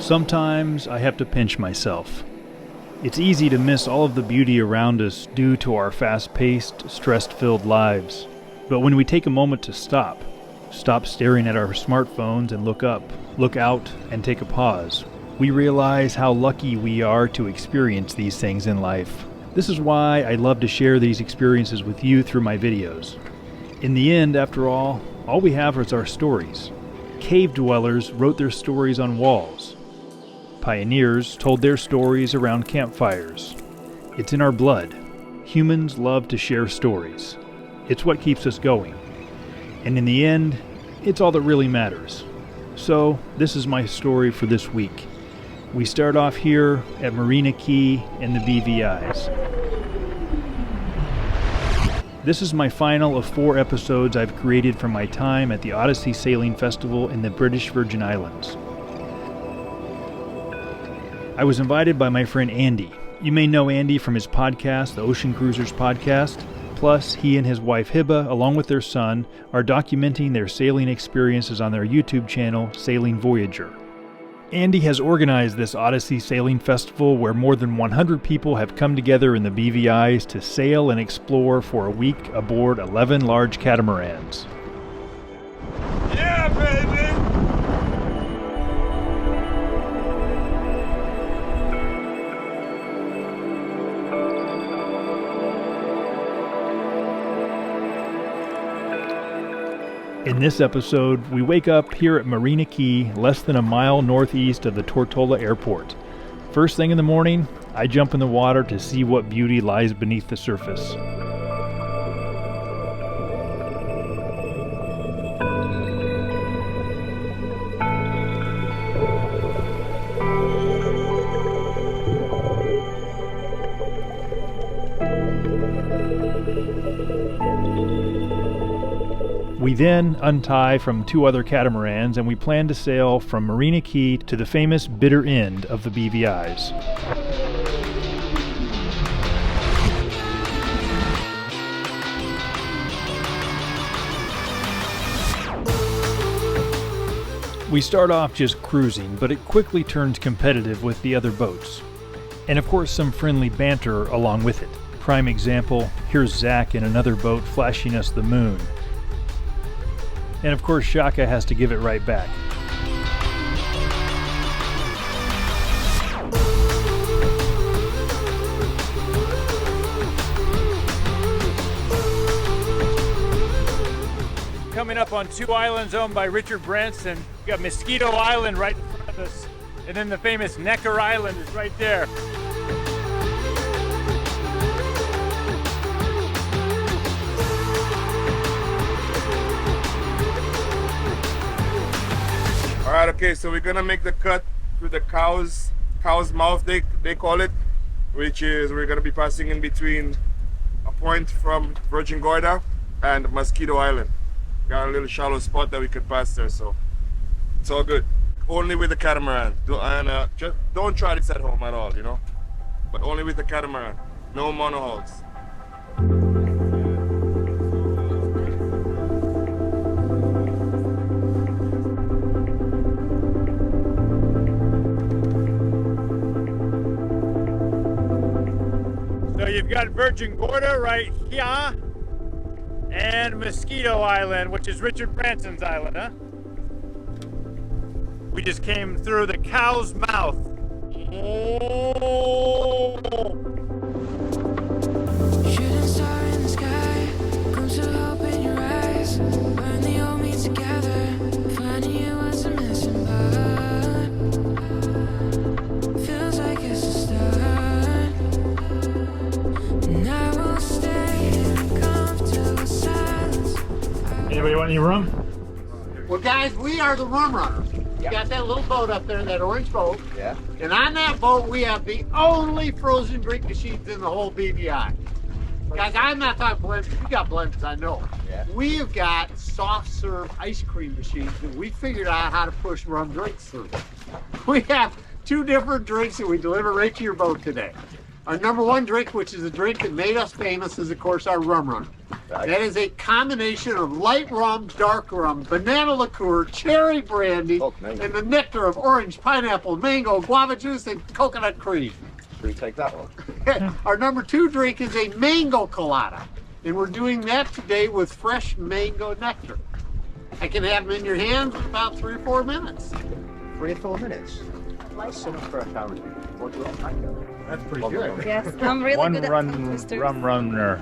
Sometimes I have to pinch myself. It's easy to miss all of the beauty around us due to our fast-paced, stress-filled lives. But when we take a moment to stop staring at our smartphones and look up, look out, and take a pause, we realize how lucky we are to experience these things in life. This is why I love to share these experiences with you through my videos. In the end, after all we have is our stories. Cave dwellers wrote their stories on walls. Pioneers told their stories around campfires. It's in our blood. Humans love to share stories. It's what keeps us going. And in the end, it's all that really matters. So, this is my story for this week. We start off here at Marina Key and the BVIs. This is my final of 4 episodes I've created from my time at the Odyssey Sailing Festival in the British Virgin Islands. I was invited by my friend Andy. You may know Andy from his podcast, the Ocean Cruisers Podcast. Plus, he and his wife Hiba, along with their son, are documenting their sailing experiences on their YouTube channel, Sailing Voyager. Andy has organized this Odyssey Sailing Festival where more than 100 people have come together in the BVIs to sail and explore for a week aboard 11 large catamarans. Yeah, baby! In this episode, we wake up here at Marina Key, less than a mile northeast of the Tortola Airport. First thing in the morning, I jump in the water to see what beauty lies beneath the surface. We then untie from 2 other catamarans and we plan to sail from Marina Key to the famous Bitter End of the BVIs. We start off just cruising, but it quickly turns competitive with the other boats. And of course some friendly banter along with it. Prime example, here's Zach in another boat flashing us the moon. And of course Shaka has to give it right back. Coming up on 2 islands owned by Richard Branson. We got Mosquito Island right in front of us, and then the famous Dekker Island is right there. Alright, okay, so we're gonna make the cut through the cow's mouth, they call it, which is we're gonna be passing in between a point from Virgin Gorda and Mosquito Island. Got a little shallow spot that we could pass there, so it's all good. Only with the catamaran. Just don't try this at home at all, you know? But only with the catamaran. No monohulls. So you've got Virgin Gorda right here, and Mosquito Island, which is Richard Branson's island, huh? We just came through the cow's mouth. Oh. Shooting star in the sky, glimpse of hope in your eyes. Burn the old me together, finding you was a missing part. Feels like it's a start. And I will stay in comfortable silence. Anybody want any rum? Well, guys, we are the rum runners. You got that little boat up there, that orange boat. Yeah. And on that boat, we have the only frozen drink machines in the whole BVI. Guys, I'm not talking blends. You got blends, I know. Yeah. We've got soft serve ice cream machines that we figured out how to push rum drinks through. We have 2 different drinks that we deliver right to your boat today. Our number 1 drink, which is a drink that made us famous, is of course our rum runner. That is a combination of light rum, dark rum, banana liqueur, cherry brandy, and the nectar of orange, pineapple, mango, guava juice, and coconut cream. Should we take that one? Our number 2 drink is a mango colada, and we're doing that today with fresh mango nectar. I can have them in your hands in about 3 or 4 minutes. 3 or 4 minutes. That's so much for a pound. What do you want, mango? That's pretty good. Yes, I'm really good at tongue twisters. runner.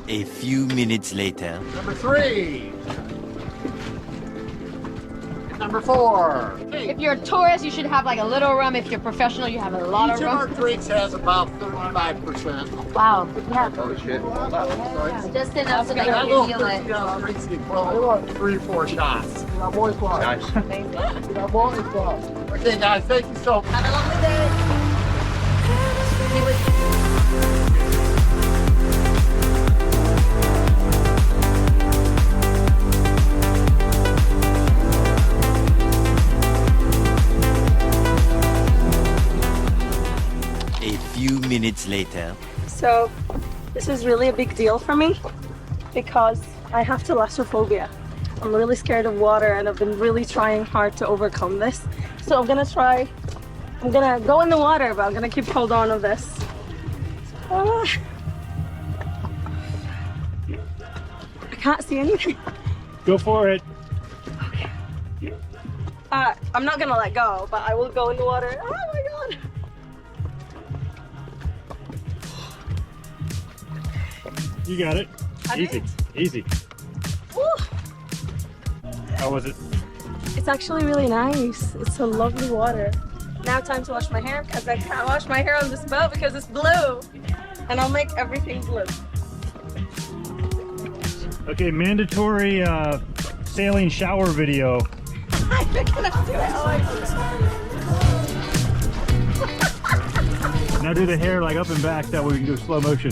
A few minutes later. Number 3. And number 4. If you're a tourist, you should have like a little rum. If you're professional, you have a lot Each of of our rum. drinks has about 35%. Wow. Yeah. Oh shit. All that. Just enough so That that little you feel it. $50 drink's the equivalent of 3 or 4 shots. Nice. Okay, guys, thank you so much. Have a lovely day. A few minutes later. So this is really a big deal for me because I have thalassophobia. I'm really scared of water and I've been really trying hard to overcome this. So I'm gonna go in the water, but I'm gonna keep hold on of this. I can't see anything. Go for it. I'm not gonna let go, but I will go in the water. Oh my god. You got it. Easy. Woo. How was it? It's actually really nice. It's a lovely water. Now time to wash my hair because I can't wash my hair on this boat because it's blue. And I'll make everything blue. Okay, mandatory sailing shower video. I'm gonna do it. Oh, Now do the hair like up and back, that way we can do slow motion.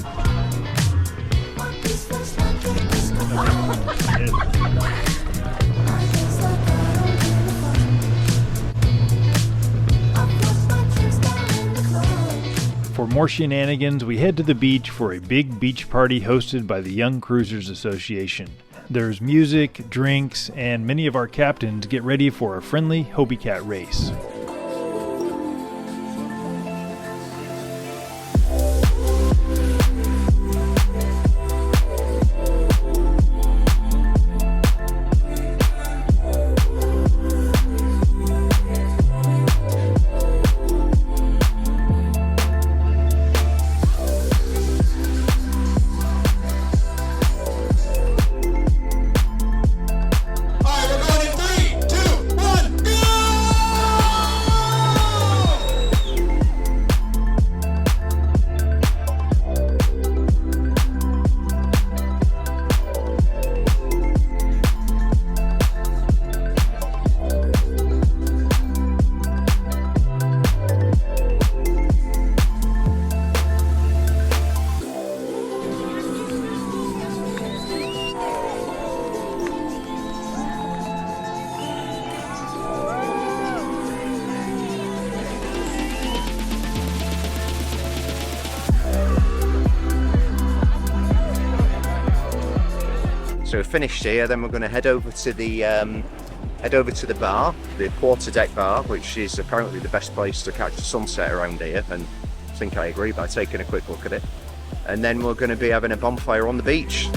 For more shenanigans, we head to the beach for a big beach party hosted by the Young Cruisers Association. There's music, drinks, and many of our captains get ready for a friendly Hobie Cat race. So we're finished here, then we're going to head over to the bar, the quarter deck bar, which is apparently the best place to catch the sunset around here, and I think I agree by taking a quick look at it. And then we're going to be having a bonfire on the beach.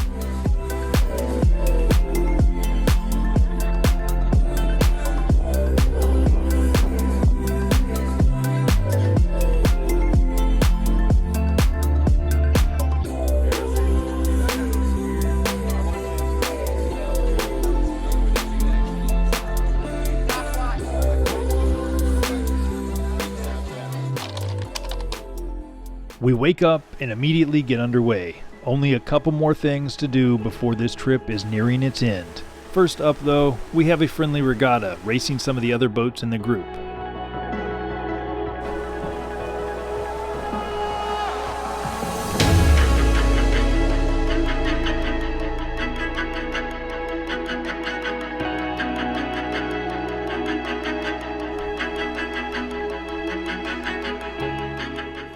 We wake up and immediately get underway. Only a couple more things to do before this trip is nearing its end. First up though, we have a friendly regatta racing some of the other boats in the group.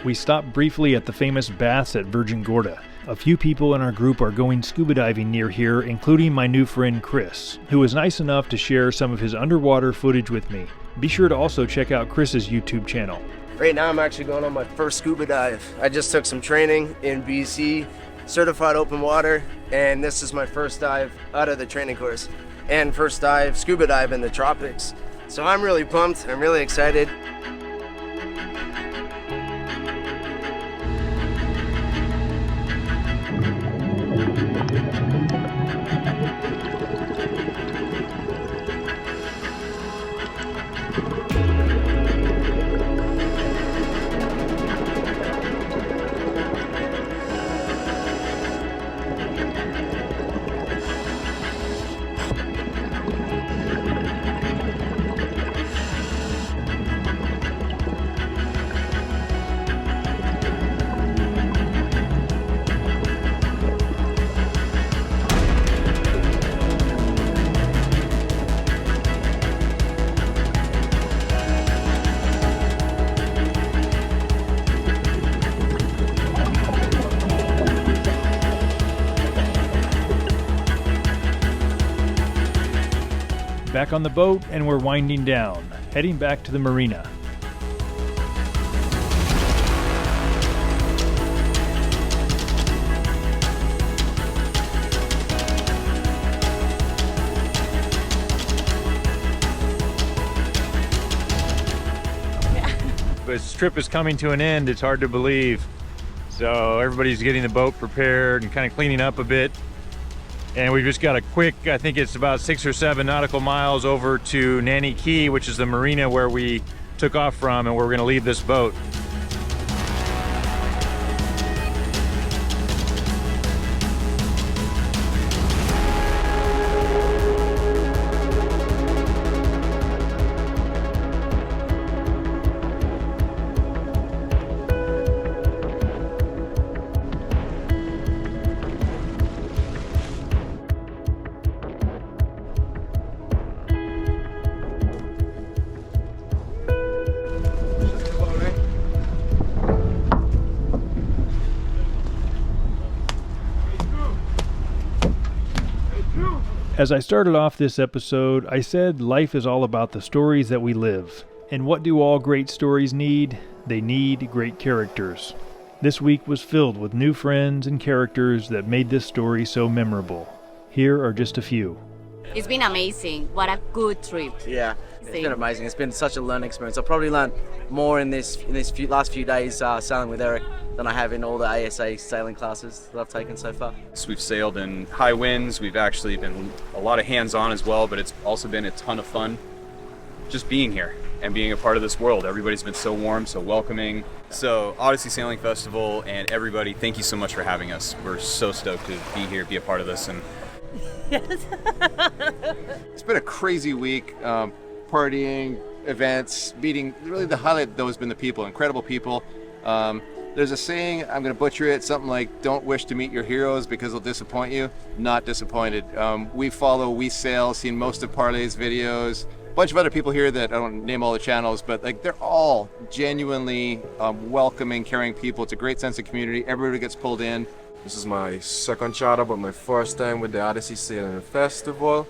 We stopped briefly at the famous baths at Virgin Gorda, A few people in our group are going scuba diving near here, including my new friend Chris, who was nice enough to share some of his underwater footage with me. Be sure to also check out Chris's YouTube channel. Right now I'm actually going on my first scuba dive. I just took some training in BC, certified open water, and this is my first dive out of the training course. And first dive, scuba dive in the tropics. So I'm really pumped, I'm really excited. Back on the boat, and we're winding down, heading back to the marina. This trip is coming to an end, it's hard to believe. So everybody's getting the boat prepared and kind of cleaning up a bit. And we just got a quick, I think it's about 6 or 7 nautical miles over to Nanny Key, which is the marina where we took off from and where we're going to leave this boat. As I started off this episode, I said life is all about the stories that we live. And what do all great stories need? They need great characters. This week was filled with new friends and characters that made this story so memorable. Here are just a few. It's been amazing. What a good trip. Yeah, it's been amazing. It's been such a learning experience. I've probably learned more in this last few days sailing with Erik than I have in all the ASA sailing classes that I've taken so far. So we've sailed in high winds. We've actually been a lot of hands-on as well, but it's also been a ton of fun just being here and being a part of this world. Everybody's been so warm, so welcoming. So Odyssey Sailing Festival and everybody, thank you so much for having us. We're so stoked to be here, be a part of this. And It's been a crazy week, partying, events, meeting. Really the highlight though has been the people, incredible people. There's a saying, I'm going to butcher it, something like, don't wish to meet your heroes because they'll disappoint you. Not disappointed. We follow, we sail, seen most of Parlay's videos. A bunch of other people here that I don't name all the channels, but like they're all genuinely welcoming, caring people. It's a great sense of community. Everybody gets pulled in. This is my second charter, but my first time with the Odyssey Sailing Festival.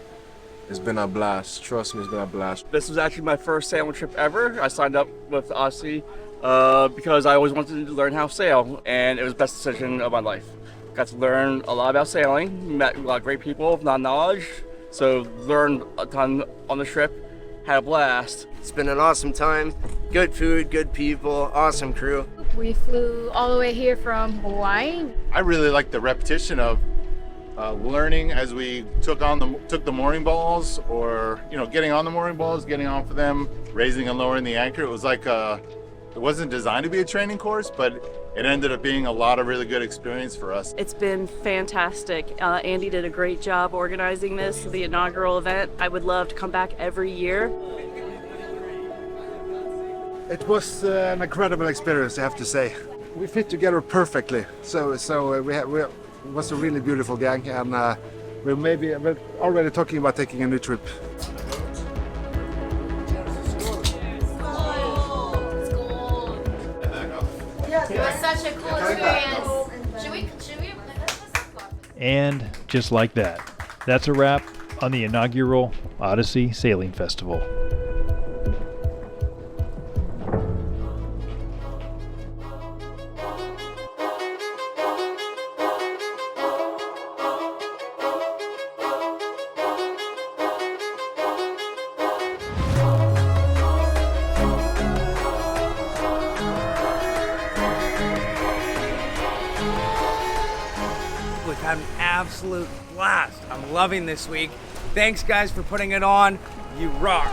It's been a blast. Trust me, it's been a blast. This was actually my first sailing trip ever. I signed up with Odyssey because I always wanted to learn how to sail, and it was the best decision of my life. Got to learn a lot about sailing, met a lot of great people with knowledge, so learned a ton on the trip, had a blast. It's been an awesome time. Good food, good people, awesome crew. We flew all the way here from Hawaii. I really like the repetition of learning as we took the mooring balls, or getting on the mooring balls, getting off of them, raising and lowering the anchor. It was like it wasn't designed to be a training course, but it ended up being a lot of really good experience for us. It's been fantastic. Andy did a great job organizing this, the inaugural event. I would love to come back every year. It was an incredible experience, I have to say. We fit together perfectly. So it was a really beautiful gang, and we're already talking about taking a new trip. It was such a cool experience. Should we And just like that, that's a wrap on the inaugural Odyssey Sailing Festival. We've had an absolute blast. I'm loving this week. Thanks, guys, for putting it on. You rock.